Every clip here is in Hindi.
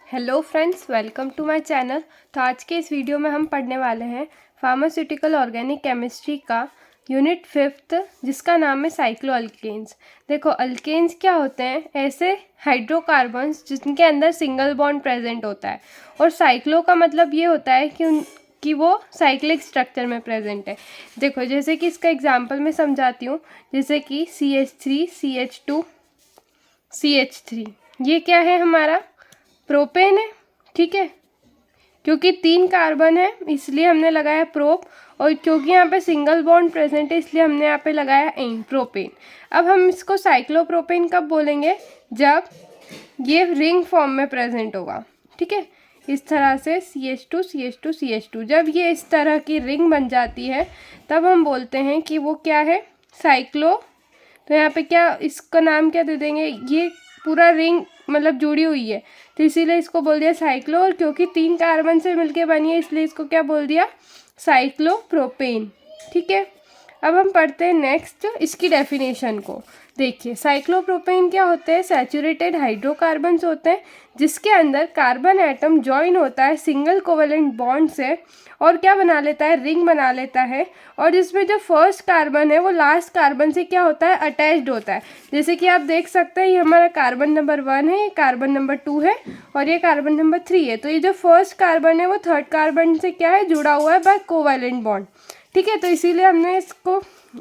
Hello friends, welcome to my channel. तो आज के इस वीडियो में हम पढ़ने वाले हैं फार्मास्यूटिकल ऑर्गेनिक केमिस्ट्री का यूनिट 5th, जिसका नाम है साइक्लो अल्केन्स। देखो, अल्केन्स क्या होते हैं? ऐसे हाइड्रोकार्बन्स जिनके अंदर सिंगल बॉन्ड प्रेजेंट होता है। और साइक्लो का मतलब ये होता है कि वो साइक्लिक स्ट्रक्चर में प्रेजेंट है। देखो, जैसे कि इसका एग्जांपल मैं समझाती हूँ। जैसे कि CH3 CH2 CH3, ये क्या है? हमारा प्रोपेन है। ठीक है, क्योंकि 3 कार्बन है इसलिए हमने लगाया प्रोप, और क्योंकि यहाँ पे सिंगल बॉन्ड प्रेजेंट है इसलिए हमने यहाँ पे लगाया एन, प्रोपेन। अब हम इसको साइक्लोप्रोपेन कब बोलेंगे? जब ये रिंग फॉर्म में प्रेजेंट होगा। ठीक है, इस तरह से CH2 CH2 CH2, जब ये इस तरह की रिंग बन जाती है तब हम बोलते हैं कि वो क्या है? साइक्लो। तो यहाँ पे क्या, इसका नाम क्या दे देंगे? ये पूरा रिंग मतलब जुड़ी हुई है तो इसीलिए इसको बोल दिया साइक्लो, और क्योंकि 3 कार्बन से मिलके बनी है इसलिए इसको क्या बोल दिया? साइक्लोप्रोपेन। ठीक है, अब हम पढ़ते हैं नेक्स्ट इसकी डेफिनेशन को। देखिए, साइक्लोप्रोपेन क्या होते हैं? सैचुरेटेड हाइड्रोकार्बन्स होते हैं जिसके अंदर कार्बन एटम जॉइन होता है सिंगल कोवेलेंट बॉन्ड से, और क्या बना लेता है? रिंग बना लेता है। और जिसमें जो फर्स्ट कार्बन है वो लास्ट कार्बन से क्या होता है? अटैच्ड होता है। जैसे कि आप देख सकते हैं, ये हमारा कार्बन नंबर 1 है, ये कार्बन नंबर 2 है, और ये कार्बन नंबर 3 है। तो ये जो फर्स्ट कार्बन है वो थर्ड कार्बन से क्या है? जुड़ा हुआ है बाय कोवेलेंट बॉन्ड। ठीक है, तो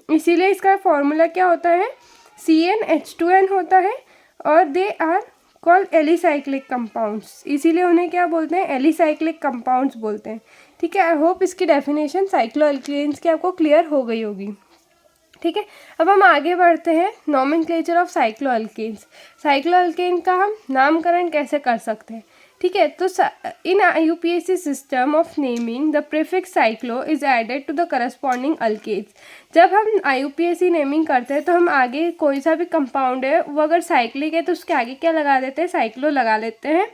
इसीलिए इसका फॉर्मूला क्या होता है? CnH2n होता है, और they are called alicyclic compounds, इसीलिए उन्हें क्या बोलते हैं? एलिसाइक्लिक कंपाउंड्स बोलते हैं। ठीक है, आई होप इसकी डेफिनेशन साइक्लो अल्केन्स की आपको क्लियर हो गई होगी। ठीक है, अब हम आगे बढ़ते हैं nomenclature of cyclo alkanes. Cyclo alkane का हम नामकरण कैसे कर सकते हैं? ठीक है, तो in IUPAC system of naming the prefix cyclo is added to the corresponding alkanes. जब हम IUPAC नेमिंग करते हैं तो हम आगे कोई सा भी कंपाउंड है वो अगर साइक्लिक है तो उसके आगे क्या लगा देते हैं? साइक्लो लगा लेते हैं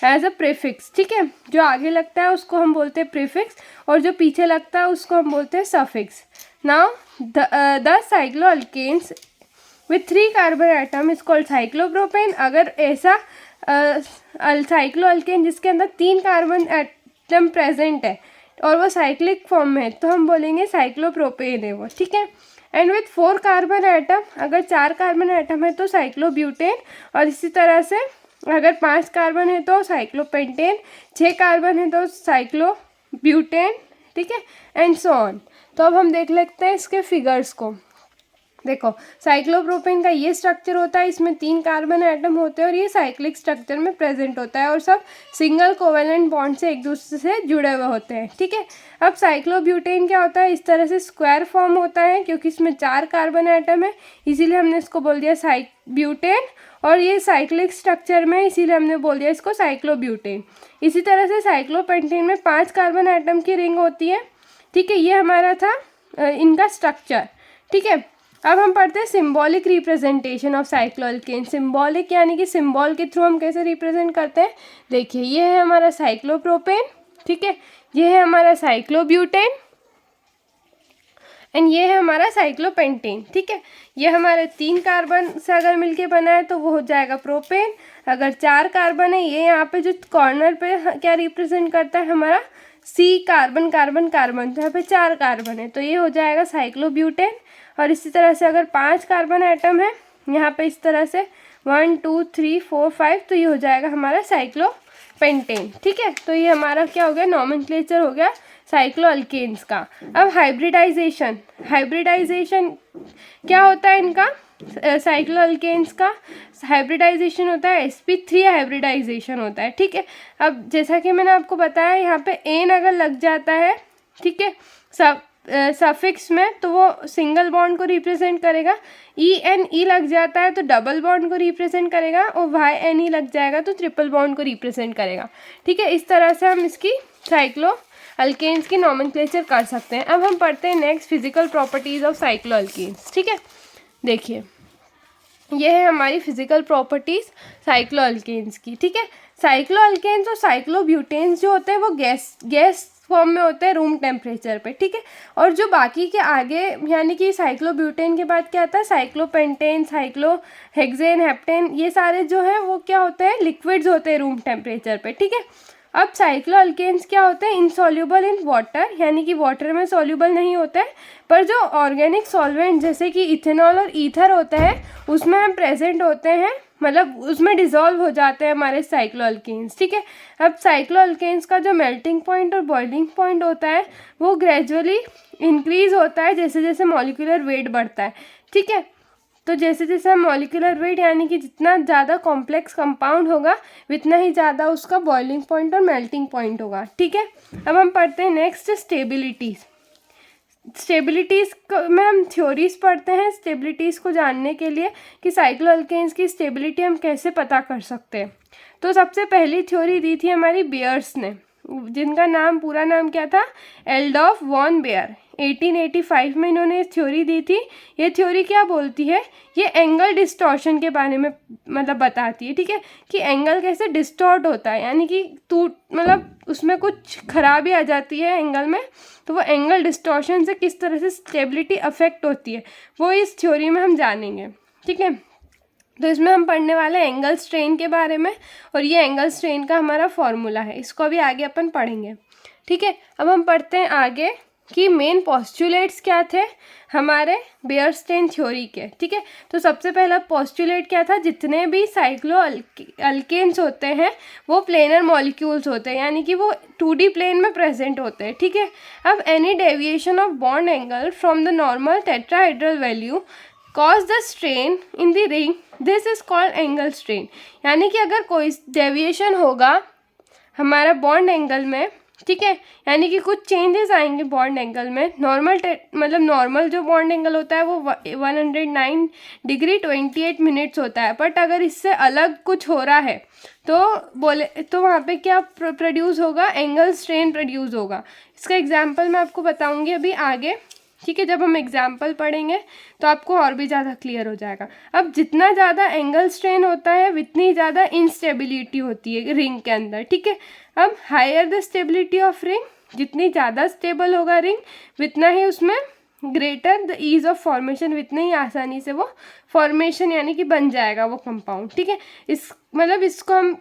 एज अ प्रीफिक्स। ठीक है, जो आगे लगता है उसको हम बोलते हैं प्रीफिक्स, और जो पीछे लगता है उसको हम बोलते हैं suffix. Now the cyclo alkanes with 3 carbon atom is called cyclopropane. अगर ऐसा साइक्लो अल्केन जिसके अंदर 3 कार्बन एटम प्रेजेंट है और वो साइक्लिक फॉर्म में है तो हम बोलेंगे साइक्लोप्रोपेन है वो। ठीक है, एंड विथ 4 कार्बन एटम, अगर 4 कार्बन एटम है तो साइक्लोब्यूटेन, और इसी तरह से अगर 5 कार्बन है तो साइक्लोपेंटेन, 6 कार्बन है तो साइक्लोब्यूटेन। ठीक है, एंड सो ऑन। तो अब हम देख लेते हैं इसके फिगर्स को। देखो, साइक्लोप्रोपेन का ये स्ट्रक्चर होता है, इसमें 3 कार्बन एटम होते हैं और ये साइक्लिक स्ट्रक्चर में प्रेजेंट होता है, और सब सिंगल कोवेलेंट बॉन्ड से एक दूसरे से जुड़े हुए होते हैं। ठीक है, अब साइक्लोब्यूटेन क्या होता है? इस तरह से स्क्वायर फॉर्म होता है, क्योंकि इसमें 4 कार्बन एटम है इसीलिए हमने इसको बोल दिया ब्यूटेन, और ये साइक्लिक स्ट्रक्चर में इसीलिए हमने बोल दिया इसको साइक्लोब्यूटेन। इसी तरह से साइक्लोपेंटेन में 5 कार्बन एटम की रिंग होती है। ठीक है, ये हमारा था इनका स्ट्रक्चर। ठीक है, अब हम पढ़ते हैं symbolic representation of cyclo alkane. Symbolic यानी कि सिंबल के थ्रू हम कैसे रिप्रेजेंट करते हैं। देखिए, ये है हमारा साइक्लोप्रोपेन। ठीक है, ये है हमारा साइक्लोब्यूटेन, एंड ये है हमारा साइक्लोपेंटेन। ठीक है, ये हमारे 3 कार्बन से अगर मिलके बना है तो वो हो जाएगा प्रोपेन। अगर 4 कार्बन है, ये यहाँ पे जो कॉर्नर पे क्या रिप्रेजेंट करता है? हमारा C, कार्बन कार्बन कार्बन, तो यहाँ पे 4 कार्बन है तो ये हो जाएगा साइक्लोब्यूटेन। और इसी तरह से अगर 5 कार्बन एटम है यहाँ पे इस तरह से 1 2 3 4 5, तो ये हो जाएगा हमारा साइक्लोपेंटेन। ठीक है, तो ये हमारा क्या हो गया? नॉमेनक्लेचर हो गया साइक्लो अल्केन्स का। अब हाइब्रिडाइजेशन क्या होता है इनका? साइक्लो अल्केन्स का हाइब्रिडाइजेशन होता है sp3 हाइब्रिडाइजेशन होता है। ठीक है, अब जैसा कि मैंने आपको बताया, यहाँ पे एन अगर लग जाता है, ठीक है, सफिक्स में, तो वो सिंगल बॉन्ड को रिप्रेजेंट करेगा। ENE लग जाता है तो डबल बॉन्ड को रिप्रेजेंट करेगा, और YNE लग जाएगा तो ट्रिपल बॉन्ड को रिप्रेजेंट करेगा। ठीक है, इस तरह से हम इसकी साइक्लो अल्केन्स की नॉमेनक्लेचर कर सकते हैं। अब हम पढ़ते हैं next physical properties of cyclo alkanes. ठीक है, देखिए, ये है हमारी फिजिकल प्रॉपर्टीज साइक्लो अल्केन्स की। ठीक है, साइक्लो अल्केन्स और साइक्लोब्यूटेन्स जो होते हैं वो गैस फॉर्म में होते हैं रूम टेम्परेचर पे, ठीक है। और जो बाकी के आगे यानी कि साइक्लोब्यूटेन के बाद क्या आता है, साइक्लोपेंटेन, साइक्लोहेक्सेन, हेप्टेन, ये सारे जो है वो क्या होते हैं, लिक्विड्स होते हैं रूम टेम्परेचर पे, ठीक है। अब साइक्लोअल्केन्स क्या होते हैं, इनसॉल्युबल इन वाटर, यानी कि वाटर में सॉल्युबल नहीं होता है, पर जो ऑर्गेनिक सॉल्वेंट जैसे कि इथेनॉल और ईथर होता है उसमें हम प्रेजेंट होते हैं, मतलब उसमें डिसॉल्व हो जाते हैं हमारे साइक्लोअल्केन्स, ठीक है। अब साइक्लोअल्केन्स का जो मेल्टिंग पॉइंट और बॉइलिंग पॉइंट होता है वो ग्रेजुअली इंक्रीज होता है जैसे जैसे मॉलिक्यूलर वेट बढ़ता है, ठीक है। तो जैसे जैसे मॉलिक्यूलर वेट यानी कि जितना ज़्यादा कॉम्प्लेक्स कंपाउंड होगा उतना ही ज़्यादा उसका बॉइलिंग पॉइंट और मेल्टिंग पॉइंट होगा, ठीक है। अब हम पढ़ते हैं नेक्स्ट स्टेबिलिटीज़। स्टेबिलिटीज़ में हम थ्योरीज पढ़ते हैं स्टेबिलिटीज़ को जानने के लिए कि साइक्लोअल्केन्स की स्टेबिलिटी हम कैसे पता कर सकते हैं। तो सबसे पहली थ्योरी दी थी हमारी बेयर्स ने, जिनका नाम पूरा नाम क्या था, एल्डोफ वॉन बेयर। 1885 में इन्होंने थ्योरी दी थी। ये थ्योरी क्या बोलती है, ये एंगल डिस्टॉर्शन के बारे में मतलब बताती है, ठीक है, कि एंगल कैसे डिस्टॉर्ट होता है, यानी कि मतलब उसमें कुछ खराबी आ जाती है एंगल में, तो वो एंगल डिस्टॉर्शन से किस तरह से स्टेबिलिटी अफेक्ट होती है वो इस थ्योरी में हम जानेंगे, ठीक है। तो इसमें हम पढ़ने वाले हैं एंगल स्ट्रेन के बारे में, और ये एंगल स्ट्रेन का हमारा फॉर्मूला है, इसको अभी आगे अपन पढ़ेंगे, ठीक है। अब हम पढ़ते हैं आगे कि मेन पोस्टुलेट्स क्या थे हमारे बेयरस्टेन थ्योरी के, ठीक है। तो सबसे पहला पोस्टुलेट क्या था, जितने भी साइक्लोअल्केन्स होते हैं वो प्लेनर मॉलिक्यूल्स होते हैं, यानी कि वो 2D प्लेन में प्रेजेंट होते हैं, ठीक है। अब any deviation of bond angle from the normal tetrahedral value cause the strain in the ring, this is called angle strain. यानी कि अगर कोई डेविएशन होगा हमारा बॉन्ड एंगल में, ठीक है, यानी कि कुछ चेंजेस आएंगे बॉन्ड एंगल में, मतलब नॉर्मल जो बॉन्ड एंगल होता है वो 109 डिग्री 28 मिनट्स होता है, बट अगर इससे अलग कुछ हो रहा है तो वहाँ पे क्या प्रोड्यूस होगा, एंगल स्ट्रेन प्रोड्यूस होगा। इसका एग्जांपल मैं आपको बताऊंगी अभी आगे, ठीक है। जब हम एग्जाम्पल पढ़ेंगे तो आपको और भी ज़्यादा क्लियर हो जाएगा। अब जितना ज़्यादा एंगल स्ट्रेन होता है उतनी ज़्यादा इंस्टेबिलिटी होती है रिंग के अंदर, ठीक है। अब higher the stability of ring, जितनी ज़्यादा स्टेबल होगा रिंग उतना ही उसमें greater the ease of formation, उतनी ही आसानी से वो फॉर्मेशन यानी कि बन जाएगा वो कंपाउंड, ठीक है। इसको हम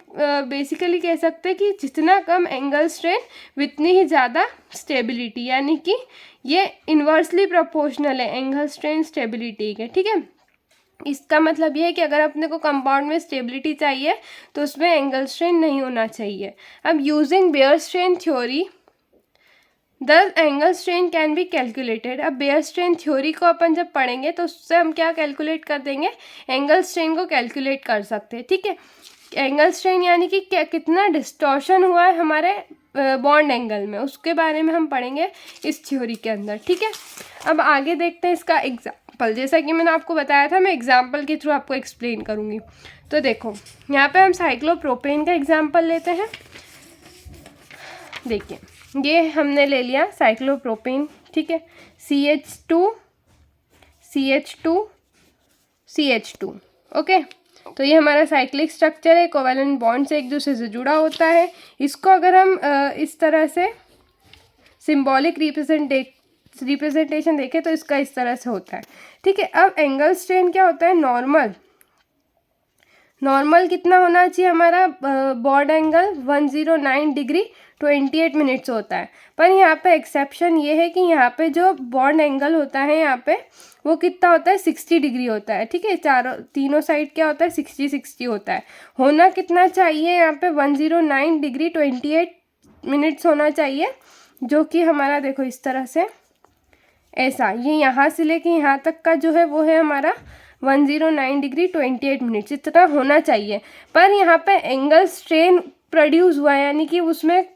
बेसिकली कह सकते हैं कि जितना कम एंगल स्ट्रेन उतनी ही ज़्यादा स्टेबिलिटी, यानी कि ये इन्वर्सली प्रोपोर्शनल है एंगल स्ट्रेन स्टेबिलिटी के, ठीक है। इसका मतलब ये है कि अगर अपने को कंपाउंड में स्टेबिलिटी चाहिए तो उसमें एंगल स्ट्रेन नहीं होना चाहिए। अब using Baeyer strain theory the angle strain can be calculated. अब बेयरस्टेन थ्योरी को अपन जब पढ़ेंगे तो उससे हम क्या कैलकुलेट कर देंगे, एंगल स्ट्रेन को कैलकुलेट कर सकते हैं, ठीक है। एंगल स्ट्रेन यानी कि कितना डिस्टॉर्शन हुआ है हमारे बॉन्ड एंगल में, उसके बारे में हम पढ़ेंगे इस थ्योरी के अंदर, ठीक है। अब आगे देखते हैं इसका एग्जाम्पल। जैसा कि मैंने आपको बताया था मैं एग्जाम्पल के थ्रू आपको एक्सप्लेन करूँगी। तो देखो यहाँ पे हम साइक्लोप्रोपेन का एग्जाम्पल लेते हैं। देखिए ये हमने ले लिया साइक्लोप्रोपेन, ठीक है, CH2 ओके। तो ये हमारा साइक्लिक स्ट्रक्चर है, कोवेलेंट बॉन्ड से एक दूसरे से जुड़ा होता है। इसको अगर हम इस तरह से सिंबॉलिक रिप्रेजेंटेशन देखें तो इसका इस तरह से होता है, ठीक है। अब एंगल स्ट्रेन क्या होता है, नॉर्मल कितना होना चाहिए हमारा बॉन्ड एंगल 109 डिग्री 28 मिनट्स होता है, पर यहाँ पे एक्सेप्शन ये है कि यहाँ पे जो बॉन्ड एंगल होता है यहाँ पे वो कितना होता है 60 डिग्री होता है, ठीक है। तीनों साइड क्या होता है 60 होता है। होना कितना चाहिए यहाँ पे 109 डिग्री 28 मिनट्स होना चाहिए, जो कि हमारा देखो इस तरह से ऐसा, ये यहाँ से लेके यहाँ तक का जो है वो है हमारा 109 डिग्री 28 मिनट्स, इतना होना चाहिए। पर यहाँ पे एंगल स्ट्रेन प्रोड्यूस हुआ है, यानी कि उसमें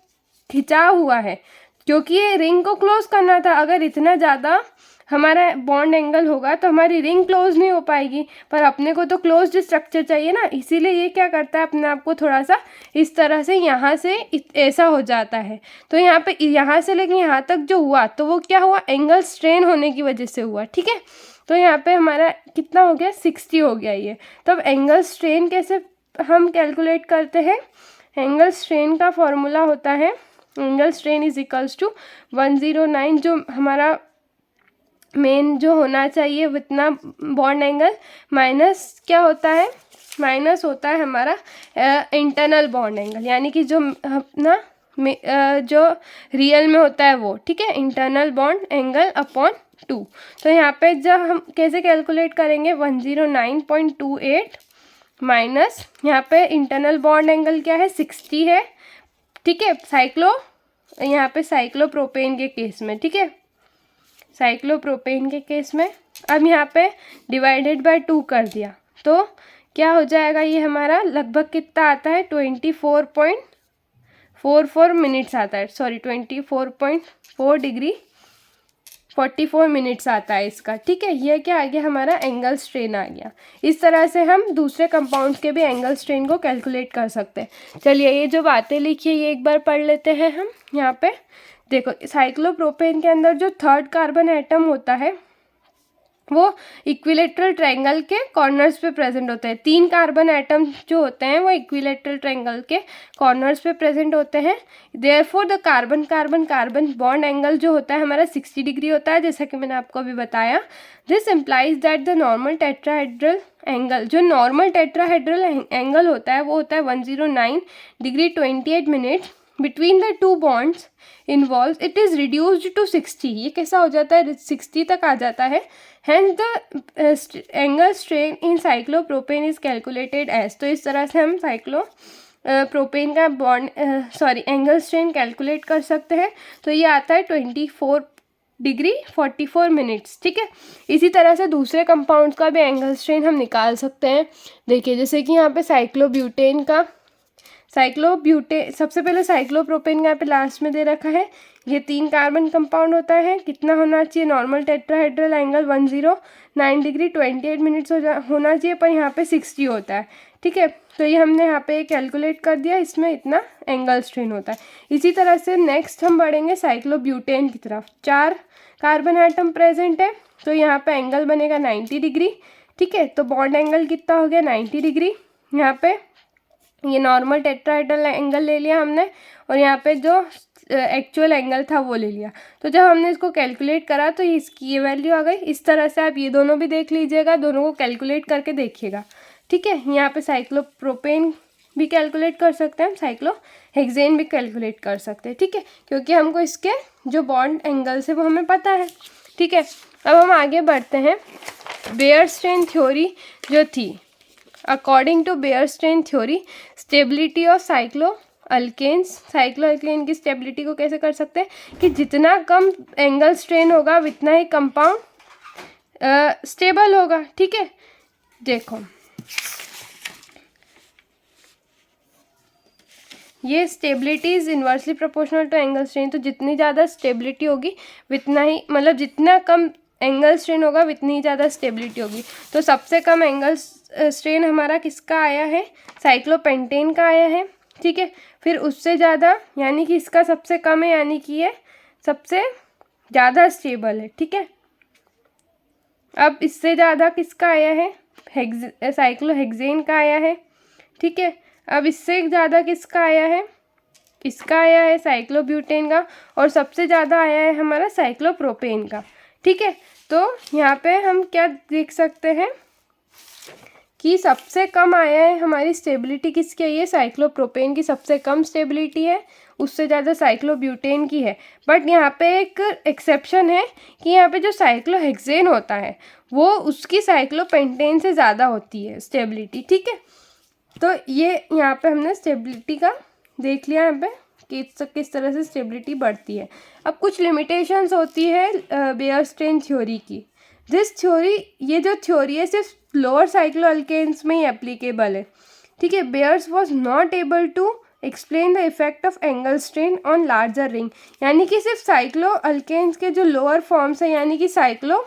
खिंचाव हुआ है, क्योंकि ये रिंग को क्लोज करना था। अगर इतना ज़्यादा हमारा बॉन्ड एंगल होगा तो हमारी रिंग क्लोज नहीं हो पाएगी, पर अपने को तो क्लोज्ड स्ट्रक्चर चाहिए ना, इसीलिए ये क्या करता है अपने आप को थोड़ा सा इस तरह से यहाँ से ऐसा हो जाता है। तो यहाँ पे यहाँ से लेके यहाँ तक जो हुआ तो वो क्या हुआ, एंगल स्ट्रेन होने की वजह से हुआ, ठीक है। तो यहाँ पे हमारा कितना हो गया 60 हो गया ये। तो अब एंगल स्ट्रेन कैसे हम कैलकुलेट करते हैं, एंगल स्ट्रेन का फॉर्मूला होता है angle strain is equals to 109, जो हमारा मेन जो होना चाहिए उतना बॉन्ड एंगल, माइनस क्या होता है, माइनस होता है हमारा इंटरनल बॉन्ड एंगल, यानी कि जो अपना जो रियल में होता है वो, ठीक है, इंटरनल बॉन्ड एंगल अपॉन 2। तो यहाँ पे जब हम कैसे कैलकुलेट करेंगे, 109.28 माइनस यहाँ पे इंटरनल बॉन्ड एंगल क्या है, 60 है, ठीक है, यहाँ पे साइक्लोप्रोपेन के केस में, ठीक है, साइक्लोप्रोपेन के केस में। अब यहाँ पे डिवाइडेड बाय 2 कर दिया तो क्या हो जाएगा, ये हमारा लगभग कितना आता है, 24.44 मिनट्स आता है, सॉरी 24.4 डिग्री 44 मिनट्स आता है इसका, ठीक है। ये क्या आ गया, हमारा एंगल स्ट्रेन आ गया। इस तरह से हम दूसरे कंपाउंड्स के भी एंगल स्ट्रेन को कैलकुलेट कर सकते हैं। चलिए ये जो बातें लिखी है ये एक बार पढ़ लेते हैं हम। यहाँ पे देखो, साइक्लोप्रोपेन के अंदर जो थर्ड कार्बन एटम होता है वो इक्विलेटरल ट्रायंगल के कॉर्नर्स पे प्रेजेंट होते हैं। 3 कार्बन एटम जो होते हैं वो इक्विलेटरल ट्रायंगल के कॉर्नर्स पे प्रेजेंट होते हैं। Therefore the carbon carbon carbon bond angle जो होता है हमारा 60 डिग्री होता है, जैसा कि मैंने आपको अभी बताया। This implies that the normal tetrahedral angle, जो नॉर्मल टेट्राहेड्रल एंगल होता है वो होता है 109 degree 28 minute between the 2 bonds involve, it is reduced to 60। ये कैसा हो जाता है, 60 तक आ जाता है। Hence the angle strain in cyclopropane is calculated as, तो इस तरह से हम प्रोपेन का बॉन्ड एंगल स्ट्रेन कैलकुलेट कर सकते हैं। तो ये आता है 24 डिग्री 44 मिनट्स, ठीक है। इसी तरह से दूसरे कंपाउंड्स का भी एंगल स्ट्रेन हम निकाल सकते हैं। देखिए जैसे कि यहाँ पे साइक्लोब्यूटेन सबसे पहले साइक्लोप्रोपेन का यहाँ पे लास्ट में दे रखा है। ये 3 कार्बन कंपाउंड होता है, कितना होना चाहिए, normal tetrahedral angle 109 degree 28 minutes होना चाहिए, पर यहाँ पे 60 होता है, ठीक है। तो ये हमने यहाँ पे कैलकुलेट कर दिया, इसमें इतना एंगल स्ट्रेन होता है। इसी तरह से नेक्स्ट हम बढ़ेंगे साइक्लोब्यूटेन की तरफ। 4 कार्बन एटम प्रेजेंट है, तो यहाँ पे एंगल बनेगा 90 डिग्री, ठीक है। तो बॉन्ड एंगल कितना हो गया, 90 डिग्री। यहाँ पे ये नॉर्मल टेट्राहेड्रल एंगल ले लिया हमने, और यहाँ पे जो एक्चुअल एंगल था वो ले लिया। तो जब हमने इसको कैलकुलेट करा तो इसकी ये वैल्यू आ गई। इस तरह से आप ये दोनों भी देख लीजिएगा, दोनों को कैलकुलेट करके देखिएगा, ठीक है। यहाँ पे साइक्लोप्रोपेन भी कैलकुलेट कर सकते हैं, साइक्लोहेक्सेन भी कैलकुलेट कर सकते हैं, ठीक है, क्योंकि हमको इसके जो बॉन्ड एंगल्स है वो हमें पता है, ठीक है। अब हम आगे बढ़ते हैं। बेयरस्टेन थ्योरी जो थी, according to Baeyer strain theory, stability of cycloalkane की स्टेबिलिटी को कैसे कर सकते हैं कि जितना कम एंगल स्ट्रेन होगा उतना ही कंपाउंड स्टेबल होगा, ठीक है। देखो ये stability is inversely proportional to angle strain, तो जितनी ज़्यादा स्टेबिलिटी होगी उतना ही, मतलब जितना कम एंगल स्ट्रेन होगा उतनी ज़्यादा स्टेबिलिटी होगी। तो सबसे कम एंगल स्ट्रेन हमारा किसका आया है, साइक्लोपेंटेन का आया है, ठीक है। फिर उससे ज़्यादा यानी कि इसका सबसे कम है, यानी कि ये सबसे ज़्यादा स्टेबल है, ठीक है। अब इससे ज़्यादा किसका आया है, साइक्लोहेक्सेन का आया है, ठीक है। अब इससे ज़्यादा किसका आया है, इसका आया है साइक्लोब्यूटेन का, और सबसे ज़्यादा आया है हमारा साइक्लोप्रोपेन का, ठीक है। तो यहाँ पे हम क्या देख सकते हैं कि सबसे कम आया है हमारी स्टेबिलिटी किसकी है, ये साइक्लोप्रोपेन की सबसे कम स्टेबिलिटी है, उससे ज़्यादा साइक्लोब्यूटेन की है। बट यहाँ पे एक एक्सेप्शन है कि यहाँ पे जो साइक्लोहेक्सेन होता है वो उसकी साइक्लोपेंटेन से ज़्यादा होती है स्टेबिलिटी, ठीक है। तो ये यहाँ पे हमने स्टेबिलिटी का देख लिया यहाँ पे कि किस तरह से स्टेबिलिटी बढ़ती है। अब कुछ लिमिटेशंस होती है बेयरस्टेन थ्योरी की। दिस थ्योरी, ये जो थ्योरी है सिर्फ लोअर साइक्लोअल्केन्स में ही एप्लीकेबल है, ठीक है। Baeyer's was not able to explain the effect of angle strain on larger ring, यानी कि सिर्फ साइक्लोअल्केन्स के जो लोअर फॉर्म्स हैं यानी कि साइक्लो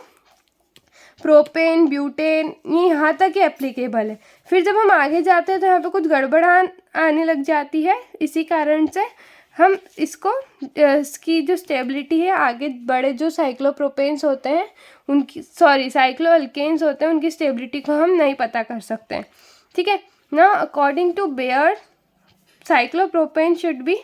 प्रोपेन ब्यूटेन ये यहाँ तक ही एप्लीकेबल है। फिर जब हम आगे जाते हैं तो यहाँ पे कुछ गड़बड़ आने लग जाती है। इसी कारण से हम इसको इसकी जो स्टेबिलिटी है आगे बड़े जो साइक्लोप्रोपेन्स होते हैं उनकी, सॉरी साइक्लोअल्केन्स होते हैं, उनकी स्टेबिलिटी को हम नहीं पता कर सकते हैं, ठीक है ना। According to Baeyer, cyclopropane should be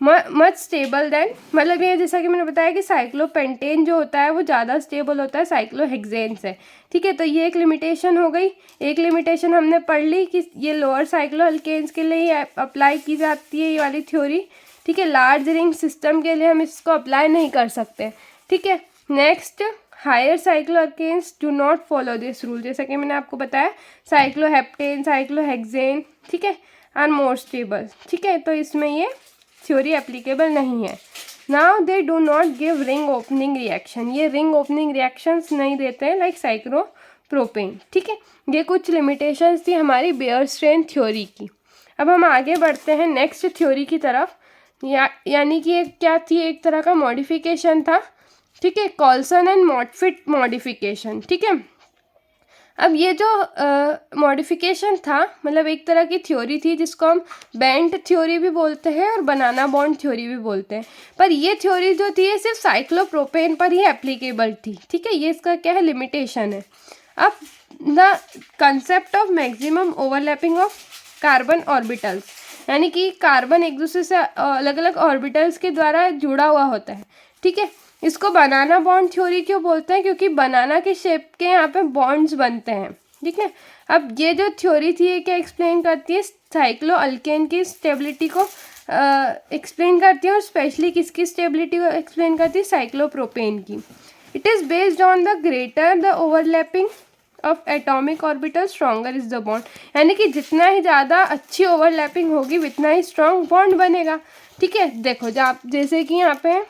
much stable than, मतलब ये जैसा कि मैंने बताया कि साइक्लोपेंटेन जो होता है वो ज़्यादा स्टेबल होता है साइक्लोहेक्सेन से। ठीक है, तो ये एक लिमिटेशन हो गई। एक लिमिटेशन हमने पढ़ ली कि ये लोअर साइक्लो अल्केन्स के लिए ही अप्लाई की जाती है ये वाली थ्योरी। ठीक है, लार्ज रिंग सिस्टम के लिए हम इसको अप्लाई नहीं कर सकते। ठीक है, next, higher cyclo alkanes do not follow this rule. जैसा कि मैंने आपको बताया साइक्लोहेप्टेन, साइक्लोहेक्सेन, ठीक है, आर मोर स्टेबल। ठीक है, तो इसमें ये थ्योरी एप्लीकेबल नहीं है। Now they do not give ring opening reaction, ये रिंग ओपनिंग रिएक्शंस नहीं देते हैं लाइक साइक्लोप्रोपेन। ठीक है, ये कुछ लिमिटेशंस थी हमारी बेयरस्ट्रेन थ्योरी की। अब हम आगे बढ़ते हैं नेक्स्ट थ्योरी की तरफ, यानी कि एक क्या थी, एक तरह का मॉडिफिकेशन था। ठीक है, कॉल्सन एंड मॉडफिट मॉडिफिकेशन। ठीक है, अब ये जो मॉडिफिकेशन था, मतलब एक तरह की थ्योरी थी जिसको हम बेंट थ्योरी भी बोलते हैं और बनाना बॉन्ड थ्योरी भी बोलते हैं। पर ये थ्योरी जो थी ये सिर्फ साइक्लोप्रोपेन पर ही एप्लीकेबल थी। ठीक है, ये इसका क्या है, लिमिटेशन है। अब the concept of maximum overlapping of carbon orbitals, यानी कि कार्बन एक दूसरे से अलग अलग ऑर्बिटल्स के द्वारा जुड़ा हुआ होता है। ठीक है, इसको बनाना बॉन्ड थ्योरी क्यों बोलते हैं, क्योंकि बनाना के शेप के यहाँ पे बॉन्ड्स बनते हैं। ठीक है, अब ये जो थ्योरी थी ये क्या एक्सप्लेन करती है, साइक्लो अल्केन की स्टेबिलिटी को एक्सप्लेन करती है, और स्पेशली किसकी स्टेबिलिटी को एक्सप्लेन करती है, साइक्लोप्रोपेन की। It is based on the greater the overlapping of atomic orbital stronger is the bond, यानी कि जितना ही ज़्यादा अच्छी ओवरलैपिंग होगी उतना ही स्ट्रॉन्ग बॉन्ड बनेगा। ठीक है, देखो जैसे कि यहाँ पे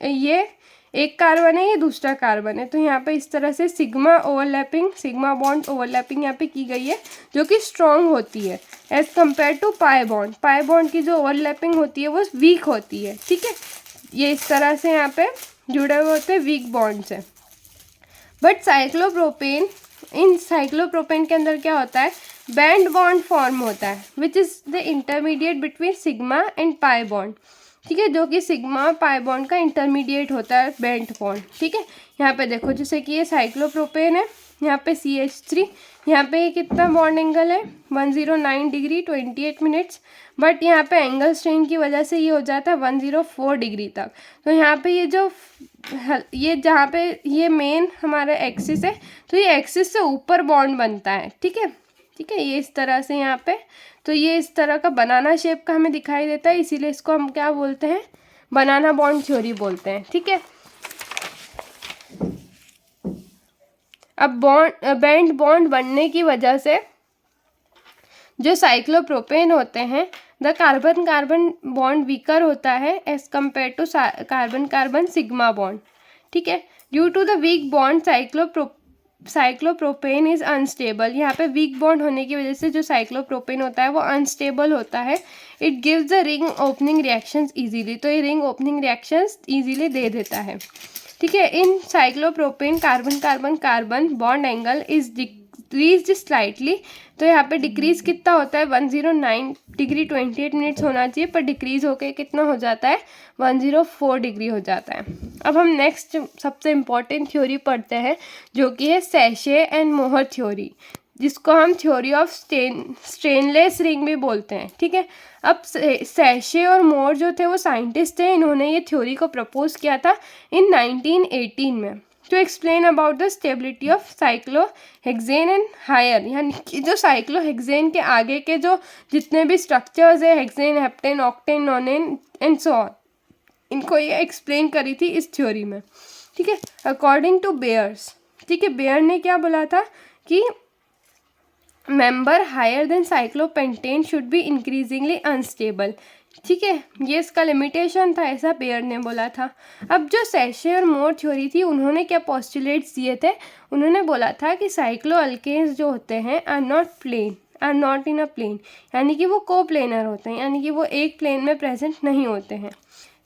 ये एक कार्बन है, ये दूसरा कार्बन है, तो यहाँ पे इस तरह से sigma overlapping, sigma bond overlapping यहाँ पे की गई है जो कि स्ट्रॉन्ग होती है as compare to pi bond. Pi bond की जो ओवरलैपिंग होती है वो वीक होती है। ठीक है, ये इस तरह से यहाँ पे जुड़े हुए होते हैं वीक बॉन्ड से। बट साइक्लोप्रोपेन, इन साइक्लोप्रोपेन के अंदर क्या होता है, बैंड बॉन्ड फॉर्म होता है which is the intermediate between sigma and pi bond. ठीक है, जो कि सिग्मा पाई बॉन्ड का इंटरमीडिएट होता है बैंड बॉन्ड। ठीक है, यहाँ पे देखो जैसे कि ये साइक्लोप्रोपेन है, यहाँ पे CH3, यहाँ पे ये कितना बॉन्ड एंगल है 109 डिग्री 28 मिनट्स, बट यहाँ पे एंगल स्ट्रेन की वजह से ये हो जाता है 104 डिग्री तक। तो यहाँ पे ये जहाँ पे ये मेन हमारा एक्सिस है, तो ये एक्सिस से ऊपर बॉन्ड बनता है। ठीक है, ठीक है, ये इस तरह से यहाँ पे, तो ये इस तरह का बनाना शेप का हमें दिखाई देता है, इसीलिए इसको हम क्या बोलते हैं, बनाना बॉन्ड थ्योरी बोलते हैं। ठीक है, अब बैंड बॉन्ड बनने की वजह से जो साइक्लोप्रोपेन होते हैं, the carbon carbon bond weaker होता है as compare to carbon carbon sigma bond. ठीक है, due to the weak bond cyclopropane is unstable, यहाँ पे वीक बॉन्ड होने की वजह से जो साइक्लोप्रोपेन होता है वो अनस्टेबल होता है। It gives the ring opening reactions easily, तो ये रिंग ओपनिंग रिएक्शंस इजीली दे देता है। ठीक है, in cyclopropane carbon carbon carbon bond angle is decrease slightly, तो यहाँ पे डिक्रीज कितना होता है 109 डिग्री 28 मिनट्स होना चाहिए, पर डिक्रीज होके कितना हो जाता है 104 डिग्री हो जाता है। अब हम नेक्स्ट सबसे इम्पॉर्टेंट थ्योरी पढ़ते हैं जो कि है सेशे एंड मोहर थ्योरी, जिसको हम थ्योरी ऑफ स्टेनलेस रिंग भी बोलते हैं। ठीक है, अब सेशे और मोर जो थे वो साइंटिस्ट थे, इन्होंने ये थ्योरी को प्रपोज किया था इन 1918 में, to explain about the stability of cyclohexane and higher, यानी कि जो साइक्लोहेक्सेन के आगे के जो जितने भी स्ट्रक्चर्स है, hexane, heptane, octane, नोनेन and so on, इनको ये एक्सप्लेन करी थी इस थ्योरी में। ठीक है, अकॉर्डिंग टू बेयर्स, ठीक है, बेयर ने क्या बोला था कि member higher than cyclopentane should be increasingly unstable. ठीक है, ये इसका लिमिटेशन था, ऐसा बेयर ने बोला था। अब जो सेशे और मोर थ्योरी थी, उन्होंने क्या पोस्टुलेट्स दिए थे, उन्होंने बोला था कि साइक्लो अल्केन्स जो होते हैं are not in a plane, यानी कि वो कोप्लेनर होते हैं, यानी कि वो एक प्लेन में प्रेजेंट नहीं होते हैं।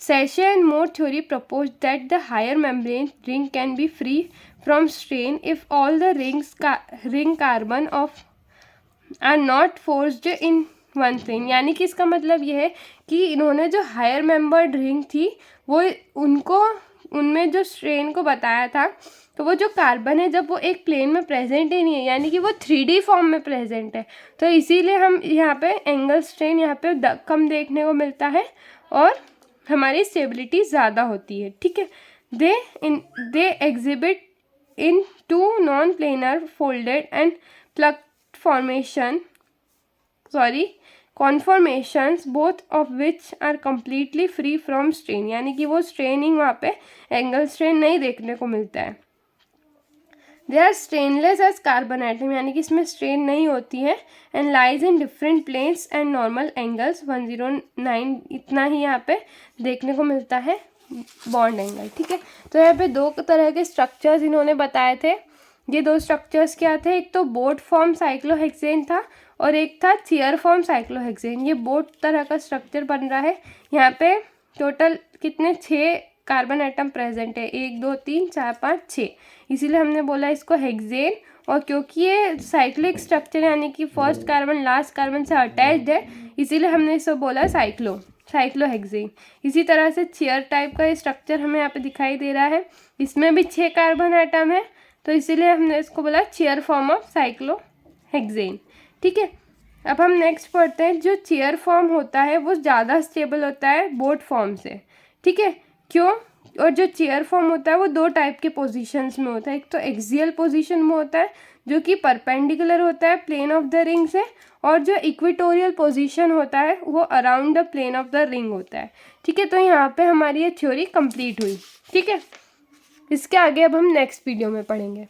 Sachet and Moore theory proposed that the higher membrane ring can be free from strain if all the ring carbon are not forced in one thing, यानी कि इसका मतलब ये है कि इन्होंने जो हायर मेंबर्ड रिंग थी वो उनमें जो स्ट्रेन को बताया था, तो वो जो कार्बन है जब वो एक प्लेन में प्रेजेंट ही नहीं है, यानी कि वो 3D फॉर्म में प्रेजेंट है, तो इसीलिए हम यहाँ पे एंगल स्ट्रेन यहाँ पे कम देखने को मिलता है और हमारी स्टेबिलिटी ज़्यादा होती है, ठीक है। They exhibit in two non planar folded and puckered conformations both of which are completely free from strain, यानी कि वो स्ट्रेनिंग वहाँ पे एंगल स्ट्रेन नहीं देखने को मिलता है। They are strainless as carbon atom, यानी कि इसमें स्ट्रेन नहीं होती है। And lies in different planes and normal angles 109, इतना ही यहाँ पे देखने को मिलता है बॉन्ड एंगल, ठीक है। तो यहाँ पे दो तरह के स्ट्रक्चर्स इन्होंने बताए थे। ये दो स्ट्रक्चर्स क्या थे, एक तो बोट फॉर्म साइक्लोहेक्सेन था और एक था चेयर फॉर्म साइक्लोहेक्सेन। ये बोट तरह का स्ट्रक्चर बन रहा है। यहाँ पे टोटल कितने 6 कार्बन एटम प्रेजेंट है, 1 2 3 4 5 6, इसीलिए हमने बोला इसको हेक्सेन। और क्योंकि ये साइक्लिक स्ट्रक्चर यानी कि फर्स्ट कार्बन लास्ट कार्बन से अटैच्ड है, इसीलिए हमने इसको बोला साइक्लोहेक्सेन। इसी तरह से चेयर टाइप का ये स्ट्रक्चर हमें यहाँ पे दिखाई दे रहा है, इसमें भी 6 कार्बन एटम है, तो इसीलिए हमने इसको बोला चेयर फॉर्म ऑफ साइक्लोहेक्सेन, ठीक है। अब हम नेक्स्ट पढ़ते हैं। जो चेयर फॉर्म होता है वो ज़्यादा स्टेबल होता है बोट फॉर्म से, ठीक है। क्यों? और जो चेयर फॉर्म होता है वो 2 टाइप के पोजीशंस में होता है। एक तो एक्सियल पोजीशन में होता है जो कि परपेंडिकुलर होता है प्लेन ऑफ द रिंग से, और जो इक्वेटोरियल पोजीशन होता है वो around the plane of the ring होता है, ठीक है। तो यहाँ पे हमारी ये थ्योरी कंप्लीट हुई, ठीक है। इसके आगे अब हम नेक्स्ट वीडियो में पढ़ेंगे।